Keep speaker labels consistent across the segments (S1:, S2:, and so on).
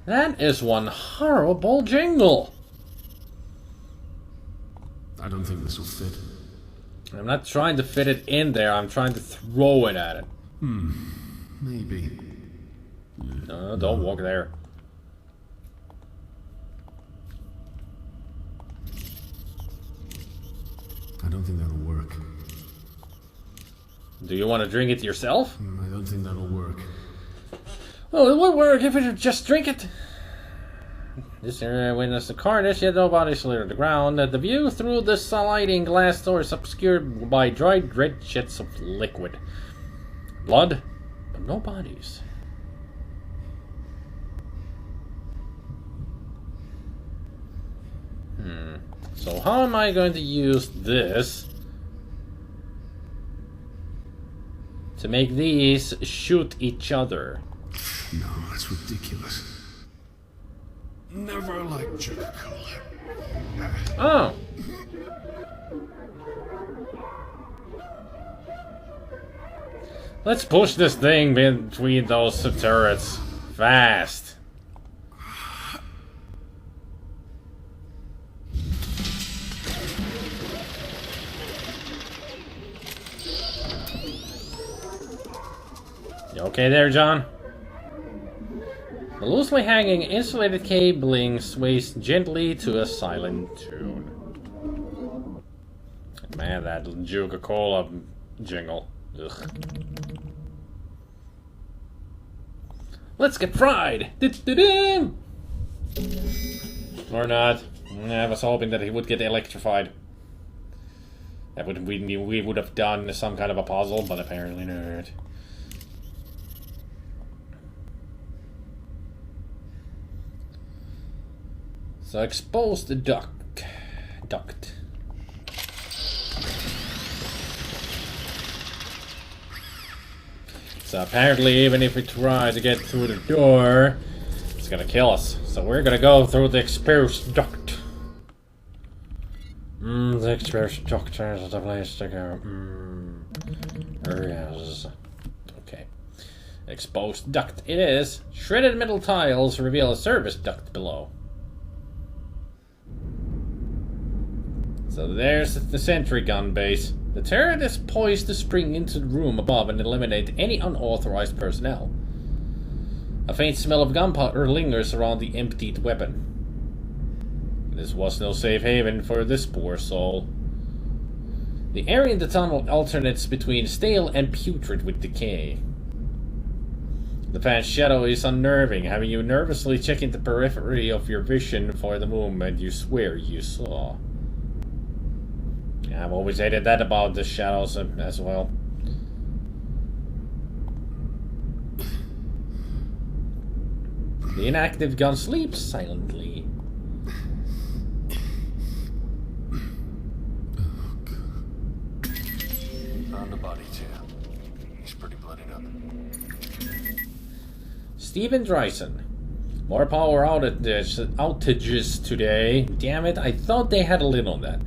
S1: That is one horrible jingle.
S2: I don't think this will fit.
S1: I'm not trying to fit it in there, I'm trying to throw it at it.
S2: Maybe.
S1: No, don't walk there.
S2: I don't think that'll work.
S1: Do you want to drink it yourself?
S2: I don't think that'll work.
S1: Oh, it would work if we just drink it. This area witnessed the carnage, yet no bodies littered the ground. The view through the sliding glass door is obscured by dried red jets of liquid. Blood, but no bodies. So how am I going to use this to make these shoot each other?
S2: No, that's ridiculous. Never liked Coca-Cola.
S1: Oh. Let's push this thing between those turrets. Fast. You okay there, John? The loosely hanging insulated cabling sways gently to a silent tune. Man, that Coca-Cola jingle. Ugh. Let's get fried! Or not. I was hoping that he would get electrified. That would we would have done some kind of a puzzle, but apparently not. So expose the duct. So apparently even if we try to get through the door, it's gonna kill us. So we're gonna go through the exposed duct. The exposed duct is the place to go. Yes. Okay. Exposed duct it is. Shredded metal tiles reveal a service duct below. So there's the sentry gun base. The turret is poised to spring into the room above and eliminate any unauthorized personnel. A faint smell of gunpowder lingers around the emptied weapon. This was no safe haven for this poor soul. The area in the tunnel alternates between stale and putrid with decay. The fan's shadow is unnerving, having you nervously checking the periphery of your vision for the moment you swear you saw. I've always hated that about the shadows as well. The inactive gun sleeps silently.
S2: Found a body too. He's pretty bloodied up.
S1: Stephen Dryson. More power outages today. Damn it, I thought they had a lid on that.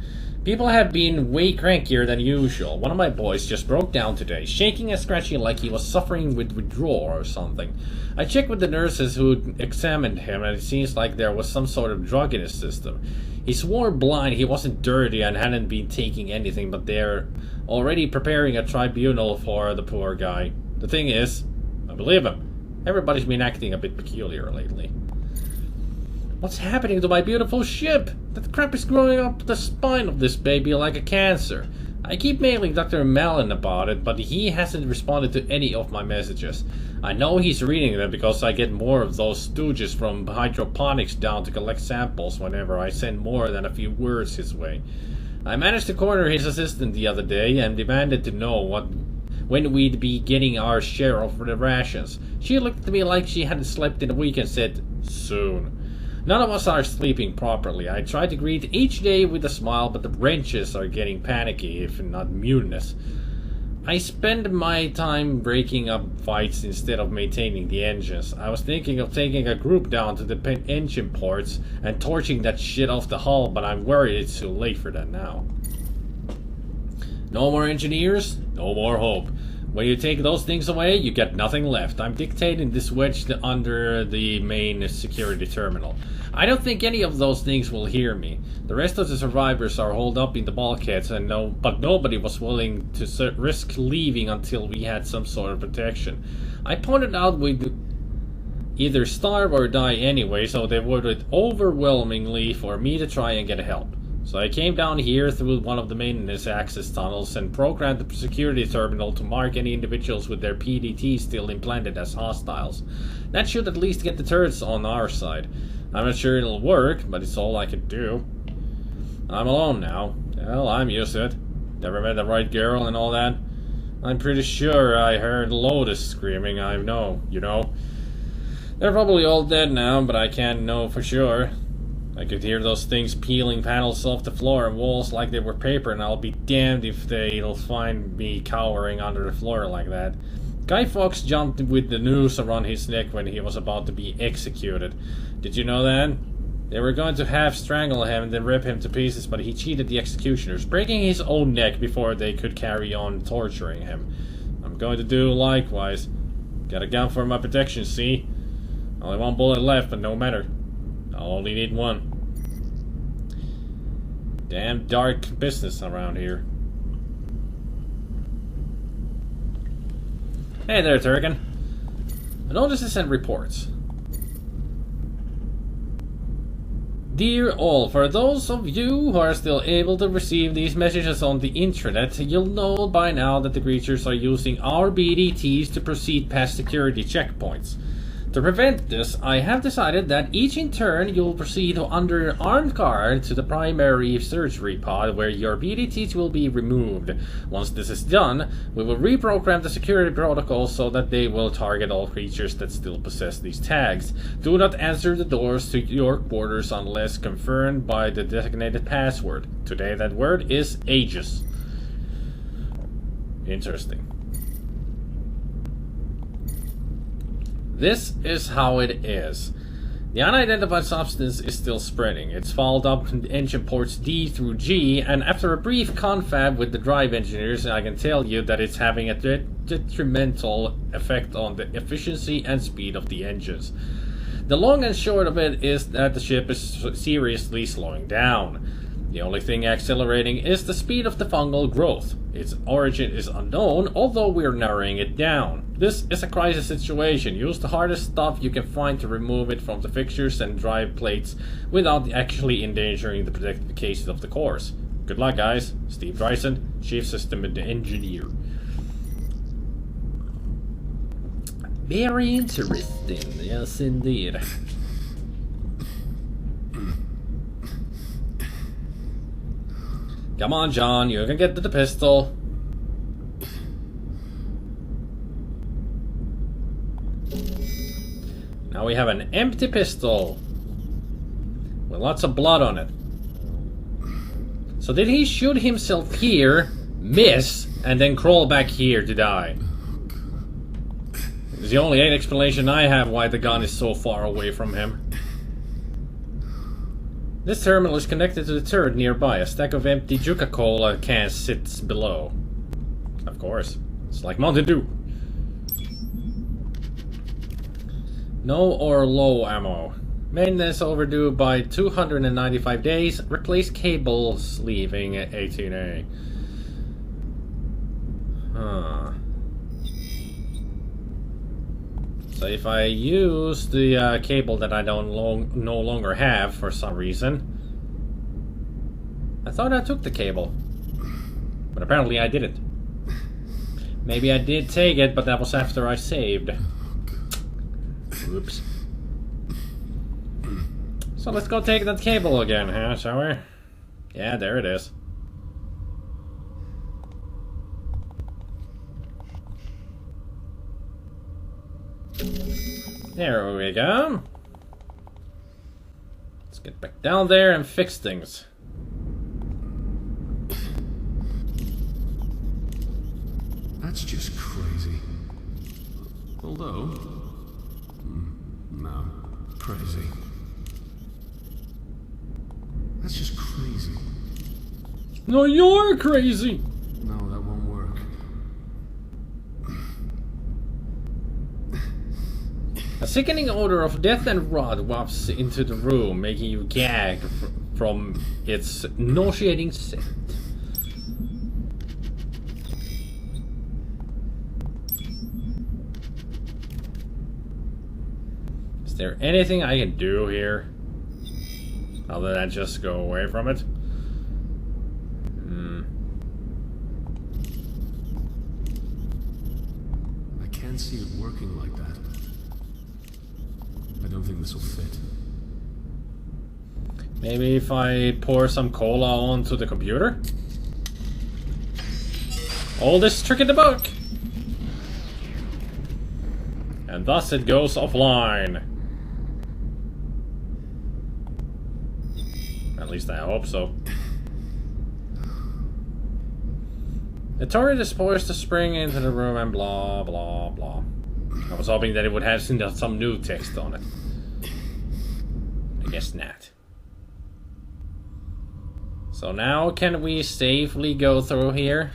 S1: People have been way crankier than usual. One of my boys just broke down today, shaking and scratching like he was suffering with withdrawal or something. I checked with the nurses who examined him, and it seems like there was some sort of drug in his system. He swore blind he wasn't dirty and hadn't been taking anything, but they're already preparing a tribunal for the poor guy. The thing is, I believe him. Everybody's been acting a bit peculiar lately. What's happening to my beautiful ship? That crap is growing up the spine of this baby like a cancer. I keep mailing Dr. Mellon about it, but he hasn't responded to any of my messages. I know he's reading them because I get more of those stooges from hydroponics down to collect samples whenever I send more than a few words his way. I managed to corner his assistant the other day and demanded to know when we'd be getting our share of the rations. She looked at me like she hadn't slept in a week and said, "Soon." None of us are sleeping properly. I try to greet each day with a smile, but the wrenches are getting panicky, if not mutinous. I spend my time breaking up fights instead of maintaining the engines. I was thinking of taking a group down to the engine ports and torching that shit off the hull, but I'm worried it's too late for that now. No more engineers, no more hope. When you take those things away, you get nothing left. I'm dictating this wedged under the main security terminal. I don't think any of those things will hear me. The rest of the survivors are holed up in the bulkheads, but nobody was willing to risk leaving until we had some sort of protection. I pointed out we'd either starve or die anyway, so they voted overwhelmingly for me to try and get help. So I came down here through one of the maintenance access tunnels and programmed the security terminal to mark any individuals with their PDT still implanted as hostiles. That should at least get the turrets on our side. I'm not sure it'll work, but it's all I could do. I'm alone now. Well, I'm used to it. Never met the right girl and all that. I'm pretty sure I heard Lotus screaming, I know, you know. They're probably all dead now, but I can't know for sure. I could hear those things peeling panels off the floor and walls like they were paper, and I'll be damned if they'll find me cowering under the floor like that. Guy Fawkes jumped with the noose around his neck when he was about to be executed. Did you know that? They were going to half strangle him and then rip him to pieces, but he cheated the executioners, breaking his own neck before they could carry on torturing him. I'm going to do likewise. Got a gun for my protection, see? Only one bullet left, but no matter. I'll only need one. Damn dark business around here. Hey there, Turkin. Notices and reports. Dear all, for those of you who are still able to receive these messages on the intranet, you'll know by now that the creatures are using our BDTs to proceed past security checkpoints. To prevent this, I have decided that each in turn you'll proceed under armed guard to the primary surgery pod where your BDTs will be removed. Once this is done, we will reprogram the security protocols so that they will target all creatures that still possess these tags. Do not answer the doors to your quarters unless confirmed by the designated password. Today that word is Aegis. Interesting. This is how it is. The unidentified substance is still spreading. It's fouled up engine ports D through G, and after a brief confab with the drive engineers, I can tell you that it's having a detrimental effect on the efficiency and speed of the engines. The long and short of it is that the ship is seriously slowing down. The only thing accelerating is the speed of the fungal growth. Its origin is unknown, although we're narrowing it down. This is a crisis situation. Use the hardest stuff you can find to remove it from the fixtures and drive plates without actually endangering the protective cases of the cores. Good luck, guys. Steve Dyson, Chief System Engineer. Very interesting. Yes, indeed. Come on, John, you can get to the pistol. Now we have an empty pistol with lots of blood on it. So did he shoot himself here, miss, and then crawl back here to die? It's the only explanation I have why the gun is so far away from him. This terminal is connected to the turret nearby. A stack of empty Juca-Cola cans sits below. Of course. It's like Mountain Dew. No or low ammo. Maintenance overdue by 295 days. Replace cable sleeving at 18A. Huh. So if I use the cable that I no longer have for some reason, I thought I took the cable, but apparently I didn't. Maybe I did take it, but that was after I saved. Oops. So let's go take that cable again, huh, shall we? Yeah, there it is. There we go. Let's get back down there and fix things.
S2: That's just crazy. Although... no, crazy. That's just crazy.
S1: No, you're crazy!
S2: No, that won't work.
S1: A sickening odor of death and rot wafts into the room, making you gag from its nauseating scent. Is there anything I can do here? Other than just go away from it?
S2: I can't see it working like that. I don't think this will fit.
S1: Maybe if I pour some cola onto the computer? Oldest trick in the book! And thus it goes offline. At least I hope so. The turret is poised to spring into the room and blah blah blah. I was hoping that it would have some new text on it. I guess not. So now can we safely go through here?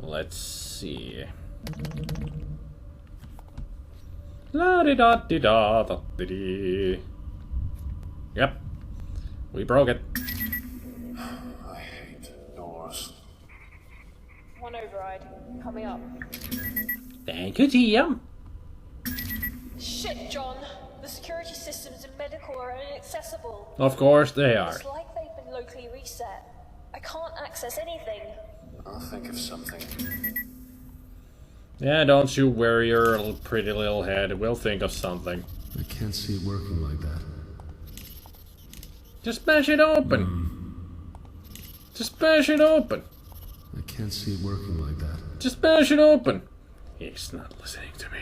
S1: Let's see. La di da di da da di di. Yep. We broke it.
S2: I hate doors.
S3: One override. Coming up.
S1: Thank you, TM.
S3: Shit, John. The security systems in medical are inaccessible.
S1: Of course they are.
S3: It's like they've been locally reset. I can't access anything.
S2: I'll think of something.
S1: Yeah, don't you worry your pretty little head. We'll think of something.
S2: I can't see it working like that.
S1: Just smash it open. Just smash it open.
S2: I can't see it working like that.
S1: Just smash it open. He's not listening to me.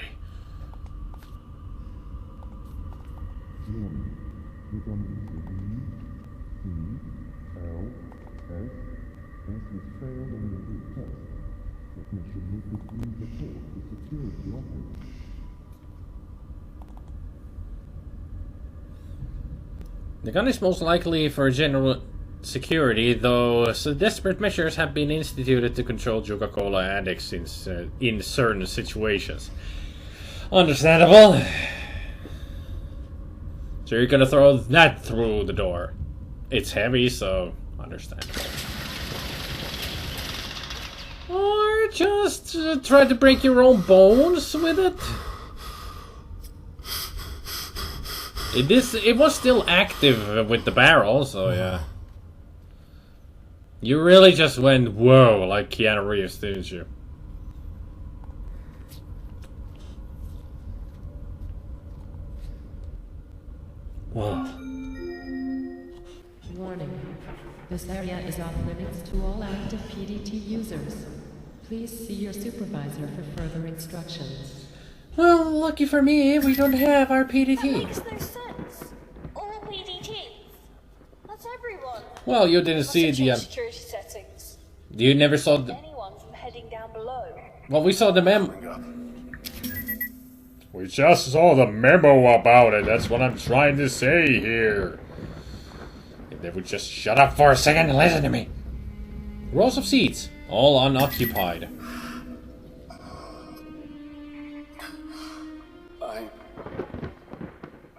S1: The gun is most likely for general security, though desperate measures have been instituted to control Coca-Cola addicts in certain situations. Understandable. So you're gonna throw that through the door. It's heavy, so understandable. Or just try to break your own bones with it. It was still active with the barrel, so yeah. You really just went whoa like Keanu Reeves, didn't you? Whoa.
S4: Warning. This area is off limits to all active PDT users. Please see your supervisor for further instructions.
S1: Well, lucky for me, we don't have our
S3: That
S1: PDT.
S3: makes no sense. All PDTs. That's everyone.
S1: Well, you didn't see
S3: Must
S1: the...
S3: have changed security settings.
S1: You never saw the...
S3: Anyone from heading down below.
S1: Well, we saw the memo.
S2: Coming up.
S1: We just saw the memo about it. That's what I'm trying to say here. If they would just shut up for a second and listen to me. Rows of seats, all unoccupied.
S2: I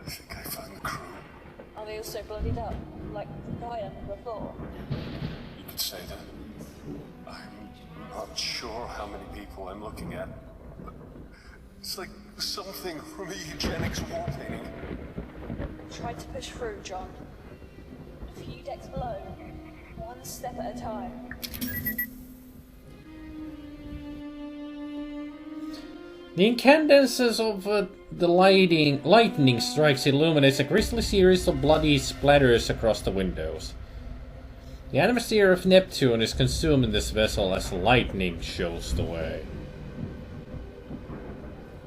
S2: think I found the crew.
S3: Are they also bloodied up? Like the guy under the floor?
S2: You could say that. I'm not sure how many people I'm looking at. But it's like something from a eugenics war painting.
S3: Try to push through, John. A few decks below. One step at a time.
S1: The incandescence of the lightning strikes illuminates a grisly series of bloody splatters across the windows. The atmosphere of Neptune is consumed in this vessel as lightning shows the way.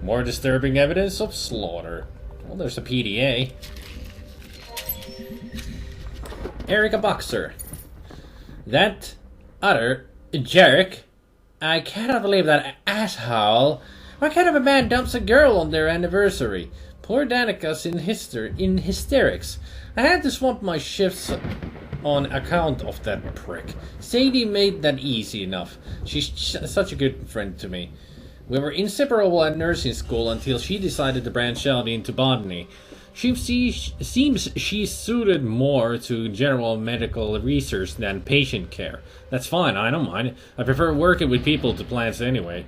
S1: More disturbing evidence of slaughter. Well, there's a PDA. Erica Boxer. That utter jerk. I cannot believe that asshole. What kind of a man dumps a girl on their anniversary? Poor Danica's in hysterics. I had to swap my shifts on account of that prick. Sadie made that easy enough. She's such a good friend to me. We were inseparable at nursing school until she decided to branch out into botany. Seems she's suited more to general medical research than patient care. That's fine, I don't mind. I prefer working with people to plants anyway.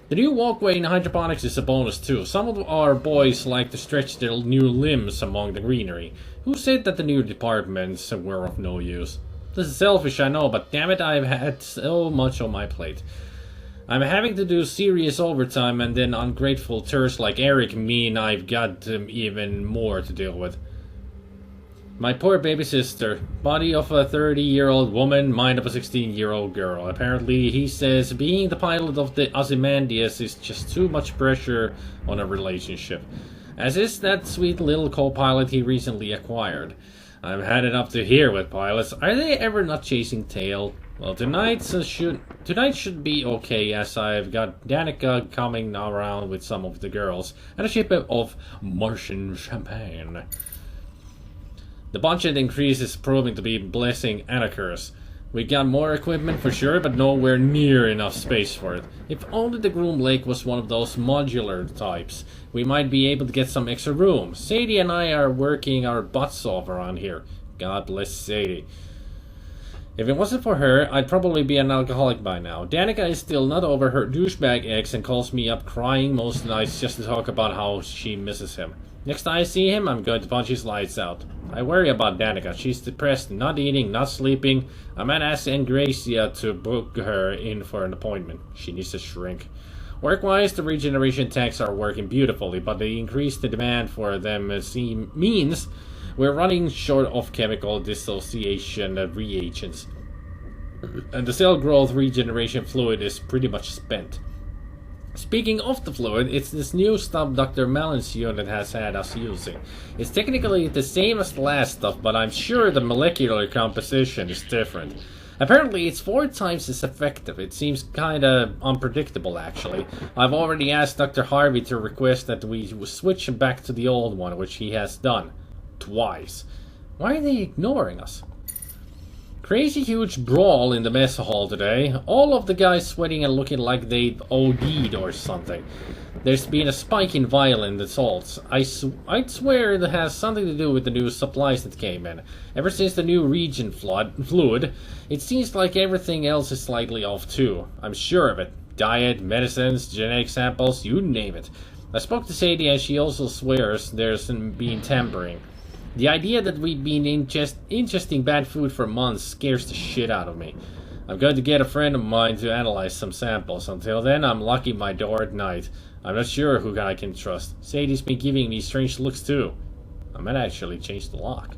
S1: The new walkway in hydroponics is a bonus too. Some of our boys like to stretch their new limbs among the greenery. Who said that the new departments were of no use? This is selfish, I know, but damn it, I've had so much on my plate. I'm having to do serious overtime, and then ungrateful turds like Eric mean I've got even more to deal with. My poor baby sister. Body of a 30-year-old woman, mind of a 16-year-old girl. Apparently, he says being the pilot of the Ozymandias is just too much pressure on a relationship. As is that sweet little co-pilot he recently acquired. I've had it up to here with pilots. Are they ever not chasing tail? Well, tonight should be okay, as I've got Danica coming around with some of the girls, and a ship of Martian champagne. The budget increase is proving to be a blessing and a curse. We got more equipment for sure, but nowhere near enough space for it. If only the Groom Lake was one of those modular types, we might be able to get some extra room. Sadie and I are working our butts off around here. God bless Sadie. If it wasn't for her, I'd probably be an alcoholic by now. Danica is still not over her douchebag ex and calls me up crying most nights just to talk about how she misses him. Next time I see him, I'm going to punch his lights out. I worry about Danica. She's depressed, not eating, not sleeping. I might ask Gracia to book her in for an appointment. She needs to shrink. Work-wise, the regeneration tanks are working beautifully, but the increased demand for them means we're running short of chemical dissociation reagents. And the cell growth regeneration fluid is pretty much spent. Speaking of the fluid, it's this new stuff Dr. Mellon's unit has had us using. It's technically the same as the last stuff, but I'm sure the molecular composition is different. Apparently it's 4 times as effective. It seems kinda unpredictable actually. I've already asked Dr. Harvey to request that we switch back to the old one, which he has done. Twice. Why are they ignoring us? Crazy huge brawl in the mess hall today. All of the guys sweating and looking like they've OD'd or something. There's been a spike in violent assaults. I'd swear it has something to do with the new supplies that came in. Ever since the new regen fluid, it seems like everything else is slightly off too. I'm sure of it. Diet, medicines, genetic samples, you name it. I spoke to Sadie and she also swears there's been tampering. The idea that we've been ingesting bad food for months scares the shit out of me. I'm going to get a friend of mine to analyze some samples. Until then, I'm locking my door at night. I'm not sure who I can trust. Sadie's been giving me strange looks too. I might actually change the lock.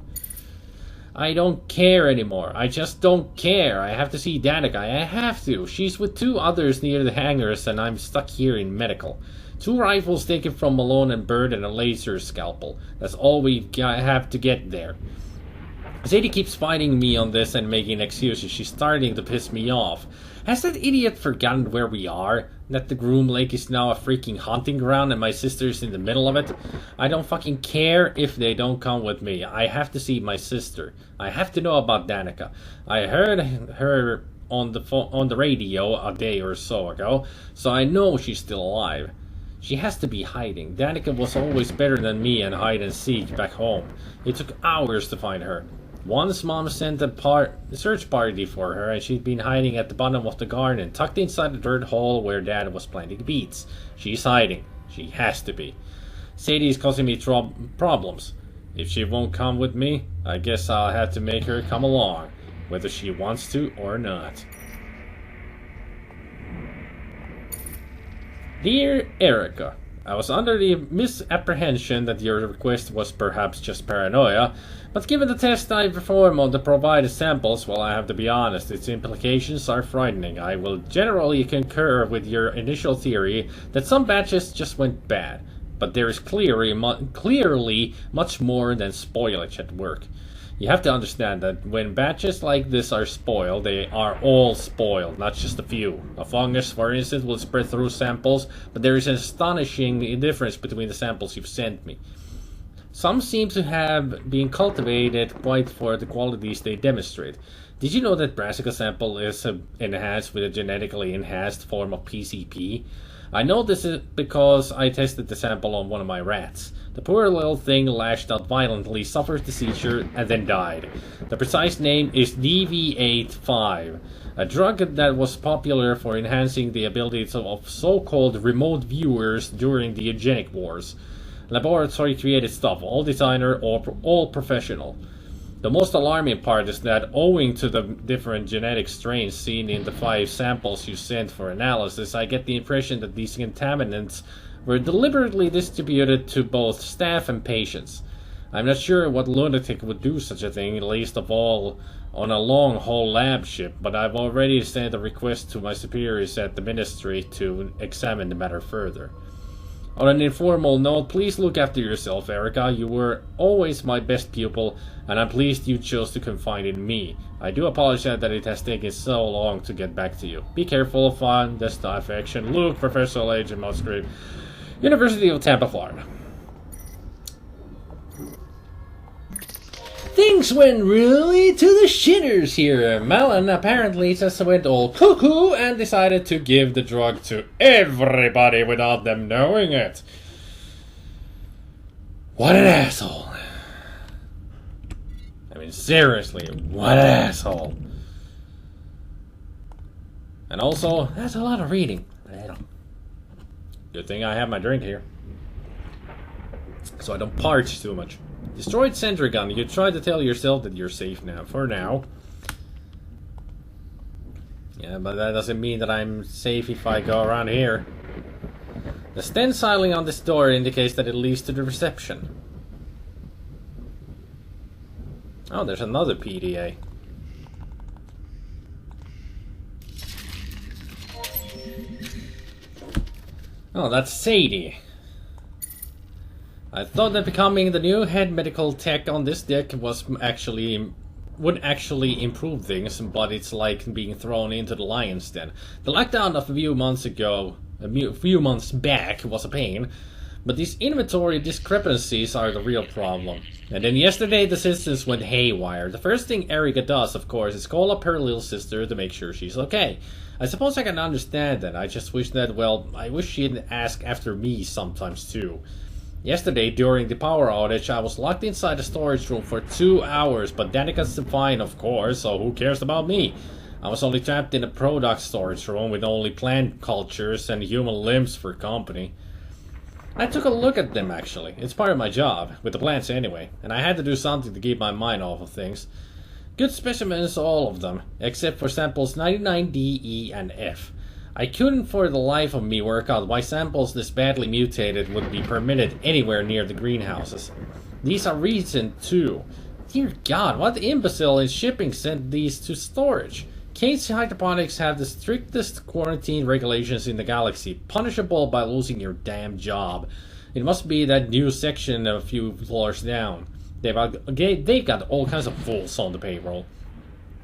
S1: I don't care anymore. I just don't care. I have to see Danica. I have to. She's with 2 others near the hangars and I'm stuck here in medical. 2 rifles taken from Malone and Bird and a laser scalpel. That's all we have to get there. Sadie keeps fighting me on this and making excuses. She's starting to piss me off. Has that idiot forgotten where we are? That the Groom Lake is now a freaking hunting ground and my sister's in the middle of it? I don't fucking care if they don't come with me. I have to see my sister. I have to know about Danica. I heard her on the radio a day or so ago, so I know she's still alive. She has to be hiding. Danica was always better than me in hide and seek back home. It took hours to find her. Once Mom sent a search party for her and she'd been hiding at the bottom of the garden, tucked inside the dirt hole where Dad was planting beets. She's hiding. She has to be. Sadie's causing me problems. If she won't come with me, I guess I'll have to make her come along, whether she wants to or not. Dear Erica, I was under the misapprehension that your request was perhaps just paranoia, but given the test I performed on the provided samples, well, I have to be honest, its implications are frightening. I will generally concur with your initial theory that some batches just went bad, but there is clearly much more than spoilage at work. You have to understand that when batches like this are spoiled, they are all spoiled, not just a few. A fungus, for instance, will spread through samples, but there is an astonishing difference between the samples you've sent me. Some seem to have been cultivated quite for the qualities they demonstrate. Did you know that brassica sample is enhanced with a genetically enhanced form of PCP? I know this is because I tested the sample on one of my rats. The poor little thing lashed out violently, suffered the seizure, and then died. The precise name is DV85, a drug that was popular for enhancing the abilities of so-called remote viewers during the eugenic wars. Laboratory created stuff, all designer or all professional. The most alarming part is that, owing to the different genetic strains seen in the 5 samples you sent for analysis, I get the impression that these contaminants were deliberately distributed to both staff and patients. I'm not sure what lunatic would do such a thing, least of all on a long-haul lab ship, but I've already sent a request to my superiors at the ministry to examine the matter further. On an informal note, please look after yourself, Erica. You were always my best pupil, and I'm pleased you chose to confide in me. I do apologize that it has taken so long to get back to you. Be careful, fondest affection, Luke, Professor Agent Musgrave, University of Tampa, Florida. Things went really to the shitters here. Melon apparently just went all cuckoo and decided to give the drug to everybody without them knowing it. What an asshole. I mean, seriously, what an asshole. And also, that's a lot of reading. Good thing I have my drink here, so I don't parch too much. Destroyed sentry gun. You try to tell yourself that you're safe now. For now. Yeah, but that doesn't mean that I'm safe if I go around here. The stenciling on this door indicates that it leads to the reception. Oh, there's another PDA. Oh, that's Sadie. I thought that becoming the new head medical tech on this deck would actually improve things, but it's like being thrown into the lion's den. The lockdown of a few months back was a pain, but these inventory discrepancies are the real problem. And then yesterday the systems went haywire. The first thing Erica does, of course, is call up her little sister to make sure she's okay. I suppose I can understand that. I just wish that, well, I wish she'd ask after me sometimes too. Yesterday, during the power outage, I was locked inside the storage room for 2 hours, but Danica's fine, of course, so who cares about me? I was only trapped in a product storage room with only plant cultures and human limbs for company. I took a look at them, actually. It's part of my job, with the plants anyway, and I had to do something to keep my mind off of things. Good specimens, all of them, except for samples 99, D, E, and F. I couldn't for the life of me work out why samples this badly mutated would be permitted anywhere near the greenhouses. These are recent too. Dear God, what imbecile in shipping sent these to storage? Case hydroponics have the strictest quarantine regulations in the galaxy, punishable by losing your damn job. It must be that new section a few floors down. They've got all kinds of fools on the payroll.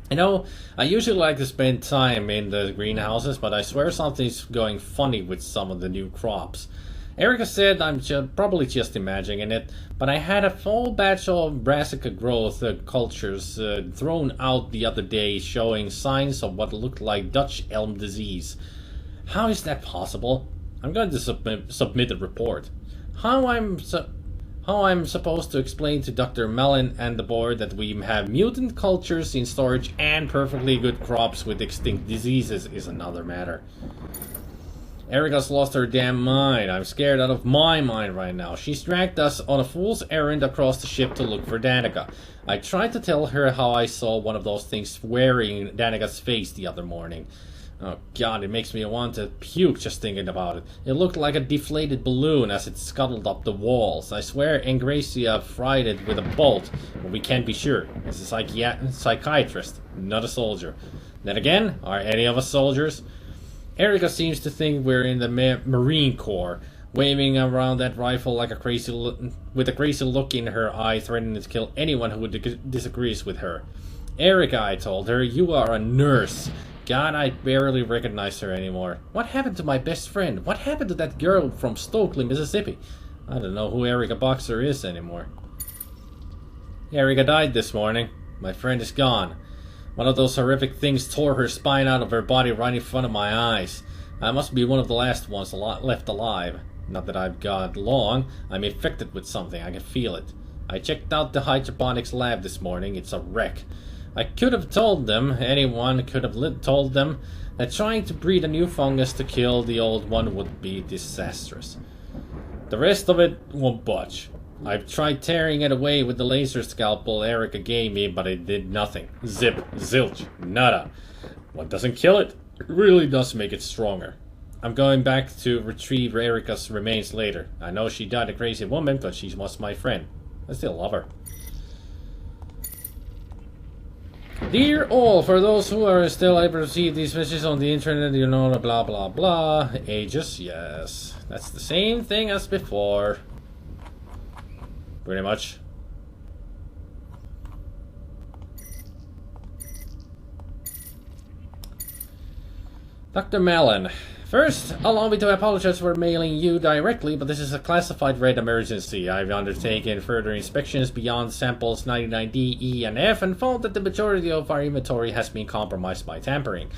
S1: You know, I usually like to spend time in the greenhouses, but I swear something's going funny with some of the new crops. Erica said I'm probably just imagining it, but I had a full batch of brassica growth cultures thrown out the other day showing signs of what looked like Dutch elm disease. How is that possible? I'm going to submit a report. How I'm supposed to explain to Dr. Mellon and the board that we have mutant cultures in storage and perfectly good crops with extinct diseases is another matter. Erica's lost her damn mind. I'm scared out of my mind right now. She's dragged us on a fool's errand across the ship to look for Danica. I tried to tell her how I saw one of those things wearing Danica's face the other morning. Oh God, it makes me want to puke just thinking about it. It looked like a deflated balloon as it scuttled up the walls. I swear Ingracia fried it with a bolt, but we can't be sure. It's a psychiatrist, not a soldier. Then again, are any of us soldiers? Erica seems to think we're in the Marine Corps, waving around that rifle like with a crazy look in her eye, threatening to kill anyone who disagrees with her. Erica, I told her, you are a nurse. God, I barely recognize her anymore. What happened to my best friend? What happened to that girl from Stokely, Mississippi? I don't know who Erica Boxer is anymore. Erica died this morning. My friend is gone. One of those horrific things tore her spine out of her body right in front of my eyes. I must be one of the last ones left alive. Not that I've got long. I'm infected with something. I can feel it. I checked out the hydroponics lab this morning. It's a wreck. I could have told them, anyone could have told them, that trying to breed a new fungus to kill the old one would be disastrous. The rest of it won't budge. I've tried tearing it away with the laser scalpel Erica gave me, but it did nothing. Zip, zilch, nada. What doesn't kill it really does make it stronger. I'm going back to retrieve Erica's remains later. I know she died a crazy woman, but she was my friend. I still love her. Dear all, for those who are still able to receive these messages on the internet, you know, blah blah blah. Ages, yes. That's the same thing as before. Pretty much. Dr. Mellon. First, allow me to apologize for mailing you directly, but this is a classified red emergency. I've undertaken further inspections beyond samples 99D, E, and F and found that the majority of our inventory has been compromised by tampering.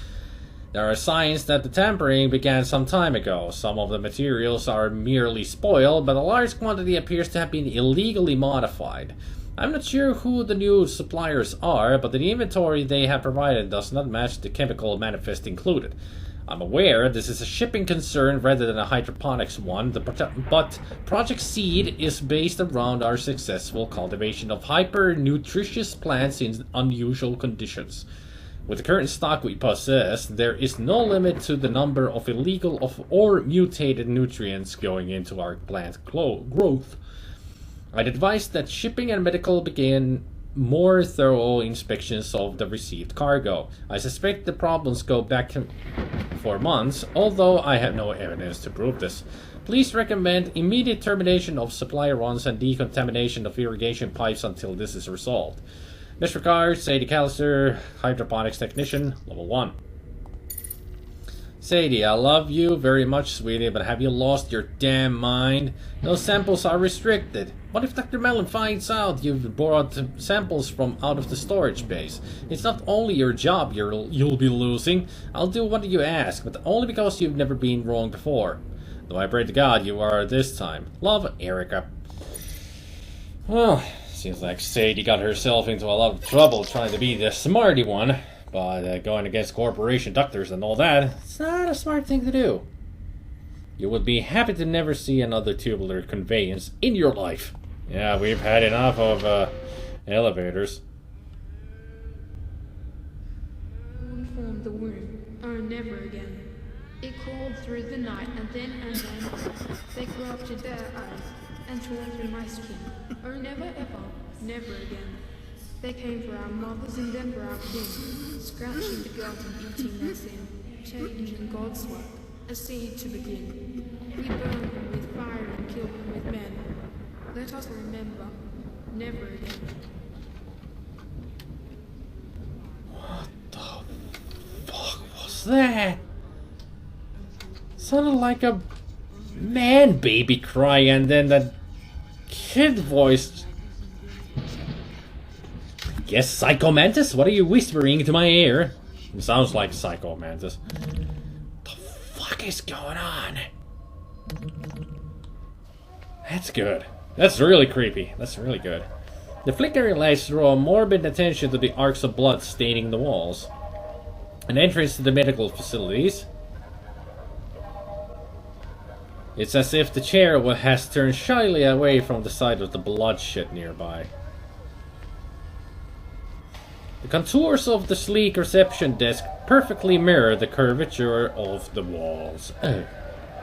S1: There are signs that the tampering began some time ago. Some of the materials are merely spoiled, but a large quantity appears to have been illegally modified. I'm not sure who the new suppliers are, but the inventory they have provided does not match the chemical manifest included. I'm aware this is a shipping concern rather than a hydroponics one, but Project Seed is based around our successful cultivation of hyper-nutritious plants in unusual conditions. With the current stock we possess, there is no limit to the number of illegal or mutated nutrients going into our plant growth. I'd advise that shipping and medical begin more thorough inspections of the received cargo. I suspect the problems go back for months, although I have no evidence to prove this. Please recommend immediate termination of supply runs and decontamination of irrigation pipes until this is resolved. Best regards, Sadie Callister, Hydroponics Technician, Level 1. Sadie, I love you very much, sweetie, but have you lost your damn mind? Those samples are restricted. What if Dr. Mellon finds out you've borrowed samples from out of the storage base? It's not only your job you'll be losing. I'll do what you ask, but only because you've never been wrong before. Though I pray to God you are this time. Love, Erica. Well, seems like Sadie got herself into a lot of trouble trying to be the smarty one. But going against corporation doctors and all that, it's not a smart thing to do. You would be happy to never see another tubular conveyance in your life. Yeah, we've had enough of elevators.
S5: Formed the womb. Oh, never again. It crawled through the night, and then they grafted their eyes and tore through my skin. Oh, never ever, never again. They came for our mothers and then for our kin, scratching the girls and eating their sin, changing God's work, a seed to begin. We burn them with fire and kill them with men. Let us remember, never again.
S1: What the fuck was that? Sounded like a man baby cry, and then that kid voice. Yes, Psycho Mantis? What are you whispering into my ear? It sounds like Psycho Mantis. What the fuck is going on? That's good. That's really creepy. That's really good. The flickering lights draw morbid attention to the arcs of blood staining the walls. An entrance to the medical facilities. It's as if the chair has turned shyly away from the sight of the bloodshed nearby. The contours of the sleek reception desk perfectly mirror the curvature of the walls.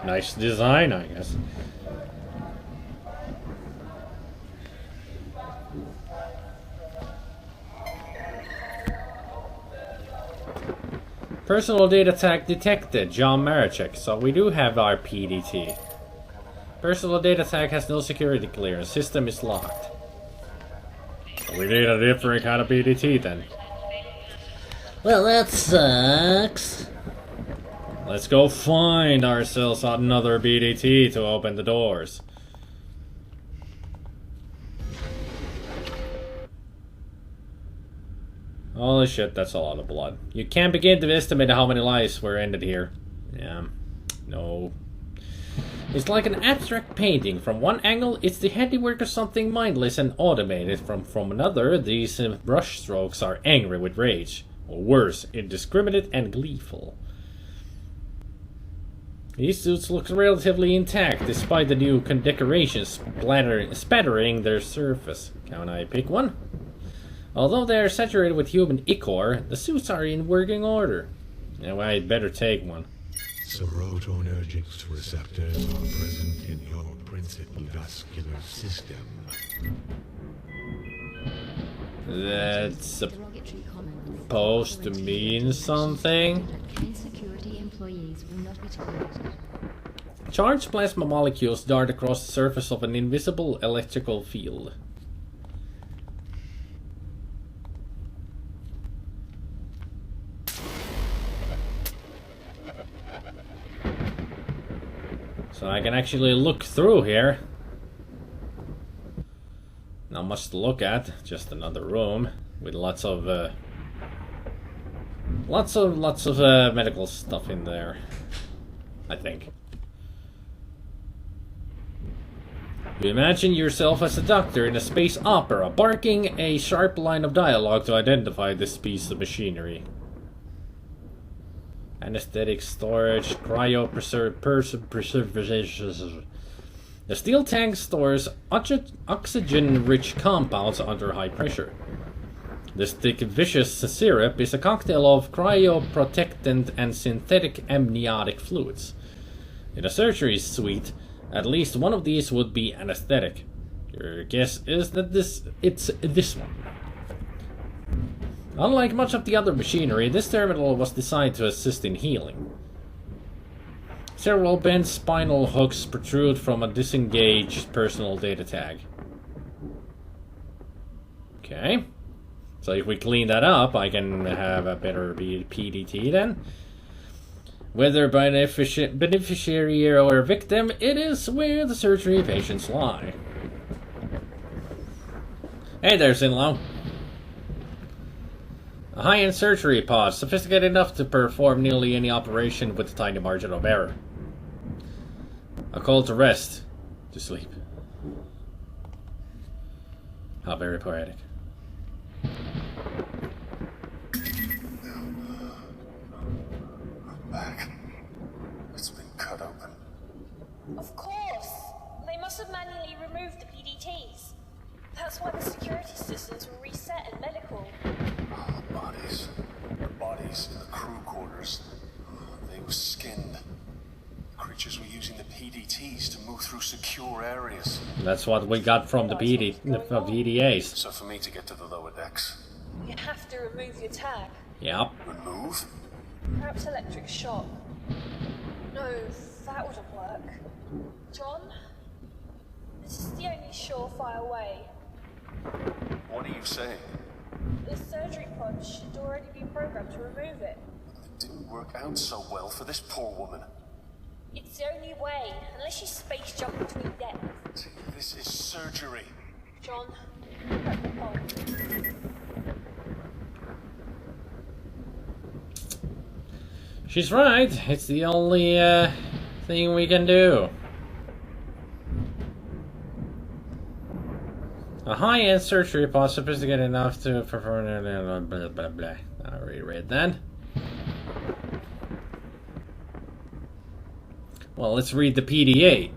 S1: Nice design, I guess. Personal data tag detected, John Marachek, so we do have our PDT. Personal data tag has no security clearance, system is locked. We need a different kind of PDT then. Well, that sucks. Let's go find ourselves another PDT to open the doors. Holy shit, that's a lot of blood. You can't begin to estimate how many lives were ended here. Yeah. No. It's like an abstract painting. From one angle, it's the handiwork of something mindless and automated. From another, these brushstrokes are angry with rage. Or worse, indiscriminate and gleeful. These suits look relatively intact, despite the new decorations spattering their surface. Can I pick one? Although they are saturated with human ichor, the suits are in working order. Now I'd better take one.
S6: Serotonergics receptors are present in your principal vascular system.
S1: That's supposed to mean something.
S7: Security employees will not be tolerated.
S1: Charged plasma molecules dart across the surface of an invisible electrical field. So I can actually look through here. Not much to look at, just another room with lots of medical stuff in there, I think. You imagine yourself as a doctor in a space opera, barking a sharp line of dialogue to identify this piece of machinery. Anesthetic storage, cryopreservation. The steel tank stores oxygen-rich compounds under high pressure. This thick, vicious syrup is a cocktail of cryoprotectant and synthetic amniotic fluids. In a surgery suite, at least one of these would be anesthetic. Your guess is that it's this one. Unlike much of the other machinery, this terminal was designed to assist in healing. Several bent spinal hooks protrude from a disengaged personal data tag. Okay. So if we clean that up, I can have a better PDT then. Whether beneficiary or victim, it is where the surgery patients lie. Hey there, Sinlow. A high-end surgery pod, sophisticated enough to perform nearly any operation with a tiny margin of error. A call to rest, to sleep. How very poetic.
S2: Back. It's been cut open.
S3: Of course! They must have manually removed the PDTs. That's why the security systems were reset in medical.
S2: Oh, bodies. The bodies in the crew quarters. They were skinned. The creatures were using the PDTs to move through secure areas.
S1: That's what we got from the PDAs.
S2: So for me to get to the lower decks...
S3: You have to remove your tag.
S1: Yep.
S2: Remove?
S3: Perhaps electric shock. No, that wouldn't work. John? This is the only surefire way.
S2: What are you saying?
S3: The surgery pod should already be programmed to remove it.
S2: It didn't work out so well for this poor woman.
S3: It's the only way, unless you space jump between depths.
S2: See, this is surgery.
S3: John, prep the pod.
S1: She's right. It's the only thing we can do. A high-end surgery pod sophisticated enough to perform blah blah blah. I already read that. Well, let's read the PDA.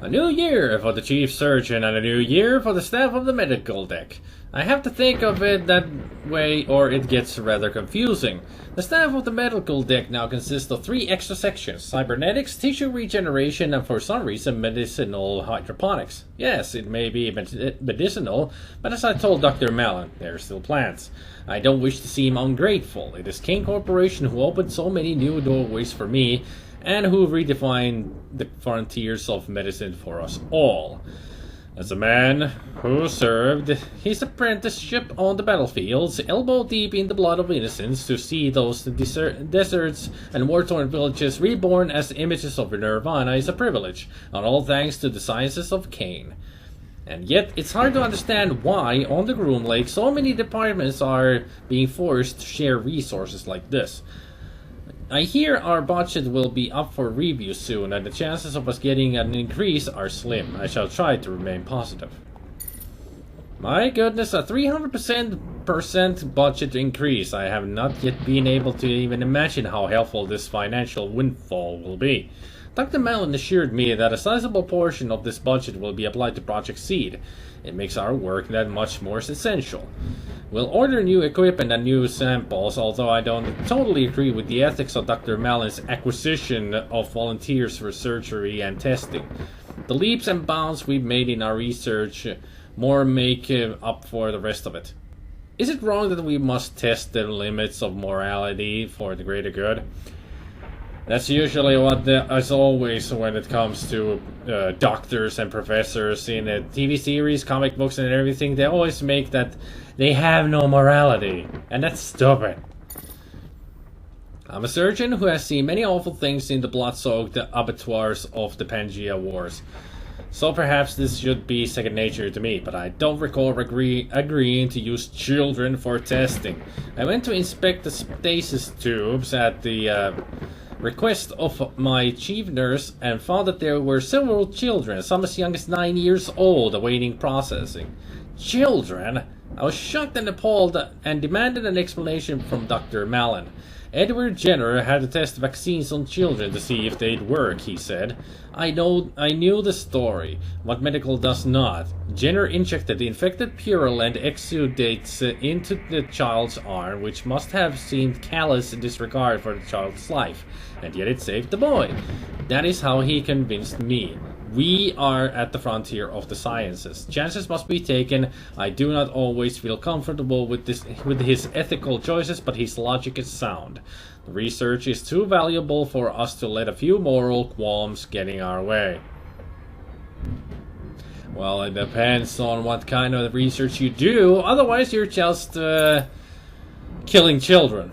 S1: A new year for the chief surgeon and a new year for the staff of the medical deck. I have to think of it that way or it gets rather confusing. The staff of the medical deck now consists of 3 extra sections: cybernetics, tissue regeneration, and for some reason medicinal hydroponics. Yes, it may be medicinal, but as I told Dr. Malin, they're still plants. I don't wish to seem ungrateful. It is Kane Corporation who opened so many new doorways for me and who redefined the frontiers of medicine for us all. As a man who served his apprenticeship on the battlefields, elbow deep in the blood of innocents, to see those deserts and war-torn villages reborn as images of Nirvana is a privilege, and all thanks to the sciences of Kane. And yet, it's hard to understand why, on the Groom Lake, so many departments are being forced to share resources like this. I hear our budget will be up for review soon, and the chances of us getting an increase are slim. I shall try to remain positive. My goodness, a 300% budget increase. I have not yet been able to even imagine how helpful this financial windfall will be. Dr. Malin assured me that a sizable portion of this budget will be applied to Project Seed. It makes our work that much more essential. We'll order new equipment and new samples, although I don't totally agree with the ethics of Dr. Malin's acquisition of volunteers for surgery and testing. The leaps and bounds we've made in our research more make up for the rest of it. Is it wrong that we must test the limits of morality for the greater good? That's usually what as always when it comes to doctors and professors in TV series, comic books and everything. They always make that they have no morality. And that's stupid. I'm a surgeon who has seen many awful things in the blood-soaked abattoirs of the Pangea Wars. So perhaps this should be second nature to me, but I don't recall agreeing to use children for testing. I went to inspect the stasis tubes at the request of my chief nurse and found that there were several children, some as young as 9 years old, awaiting processing. Children? I was shocked and appalled and demanded an explanation from Dr. Malin. Edward Jenner had to test vaccines on children to see if they'd work, he said. I knew the story. What medical does not. Jenner injected the infected purulent exudates into the child's arm, which must have seemed callous disregard for the child's life. And yet it saved the boy. That is how he convinced me. We are at the frontier of the sciences. Chances must be taken. I do not always feel comfortable with his ethical choices, but his logic is sound. The research is too valuable for us to let a few moral qualms get in our way. Well, it depends on what kind of research you do. Otherwise, you're just killing children.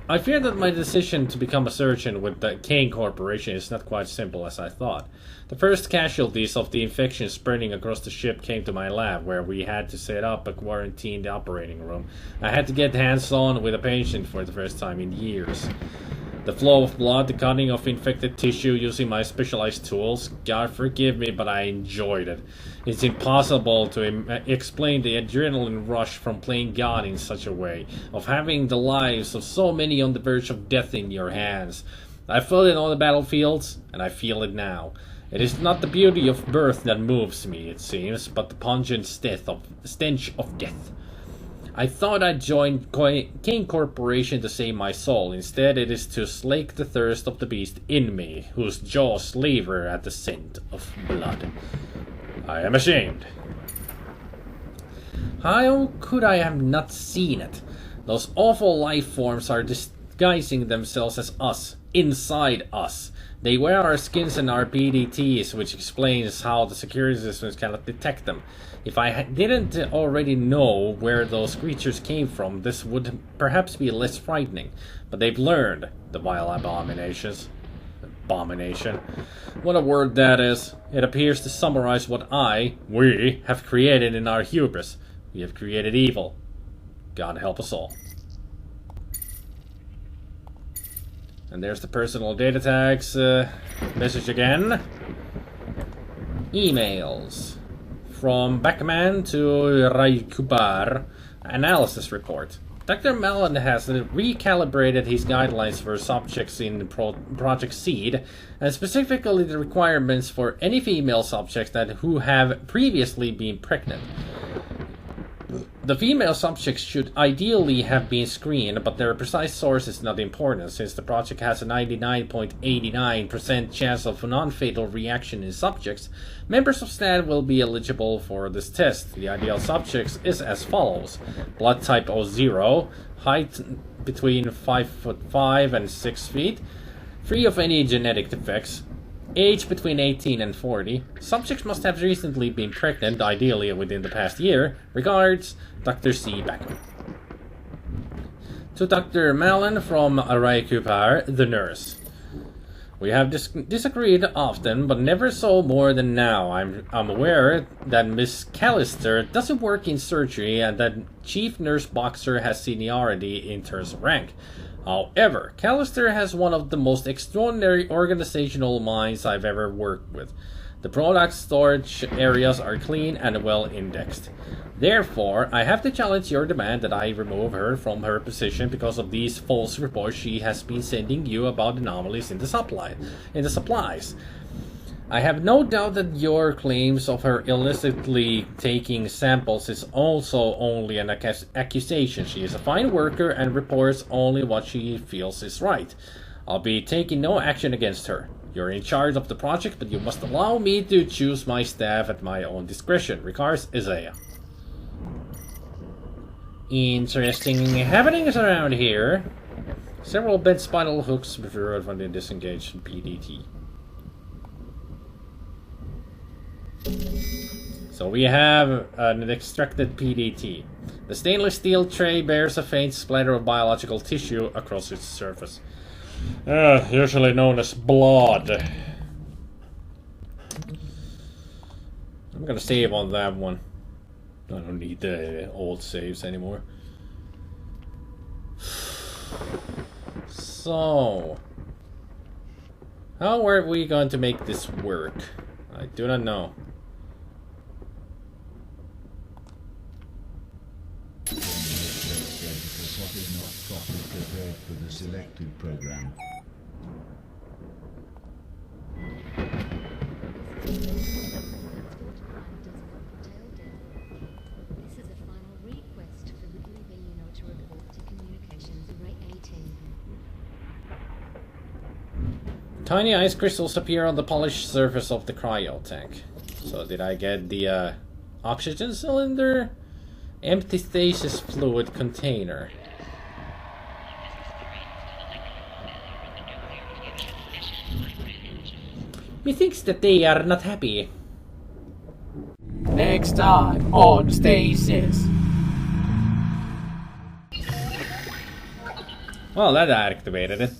S1: I fear that my decision to become a surgeon with the Kane Corporation is not quite simple as I thought. The first casualties of the infection spreading across the ship came to my lab, where we had to set up a quarantined operating room. I had to get hands-on with a patient for the first time in years. The flow of blood, the cutting of infected tissue using my specialized tools, God forgive me, but I enjoyed it. It's impossible to explain the adrenaline rush from playing God in such a way, of having the lives of so many on the verge of death in your hands. I felt it on the battlefields, and I feel it now. It is not the beauty of birth that moves me, it seems, but the pungent stench of death. I thought I'd joined Kane Corporation to save my soul. Instead, it is to slake the thirst of the beast in me, whose jaws slaver at the scent of blood. I am ashamed. How could I have not seen it? Those awful life forms are disguising themselves as us, inside us. They wear our skins and our PDTs, which explains how the security systems cannot detect them. If I didn't already know where those creatures came from, this would perhaps be less frightening. But they've learned, the vile abominations. Abomination. What a word that is. It appears to summarize what we, have created in our hubris. We have created evil. God help us all. And there's the personal data tags message again. Emails. From Backman to Raikubar. Analysis report. Dr. Malin has recalibrated his guidelines for subjects in Project Seed, and specifically the requirements for any female subjects who have previously been pregnant. The female subjects should ideally have been screened, but their precise source is not important, since the project has a 99.89% chance of non-fatal reaction in subjects. Members of staff will be eligible for this test. The ideal subjects is as follows: blood type 0, height between 5'5" and 6 feet, free of any genetic defects, age between 18 and 40. Subjects must have recently been pregnant, ideally within the past year. Regards, Dr. C. Becker. To Dr. Malin from Raikupar, the nurse. We have disagreed often, but never so more than now. I'm aware that Miss Callister doesn't work in surgery and that Chief Nurse Boxer has seniority in terms of rank. However, Callister has one of the most extraordinary organizational minds I've ever worked with. The product storage areas are clean and well indexed. Therefore, I have to challenge your demand that I remove her from her position because of these false reports she has been sending you about anomalies in the supplies. I have no doubt that your claims of her illicitly taking samples is also only an accusation. She is a fine worker and reports only what she feels is right. I'll be taking no action against her. You're in charge of the project, but you must allow me to choose my staff at my own discretion. Regards, Isaiah. Interesting happenings around here. Several bent spinal hooks referred from the disengaged PDT. So we have an extracted PDT. The stainless steel tray bears a faint splatter of biological tissue across its surface. Usually known as blood. I'm gonna save on that one. I don't need the old saves anymore. So, how are we going to make this work? I do not know.
S8: What is not properly prepared for the selected program.
S1: Tiny ice crystals appear on the polished surface of the cryo tank. So did I get the oxygen cylinder? Empty stasis fluid container. Methinks that they are not happy.
S9: Next time on Stasis.
S1: Well, that activated it.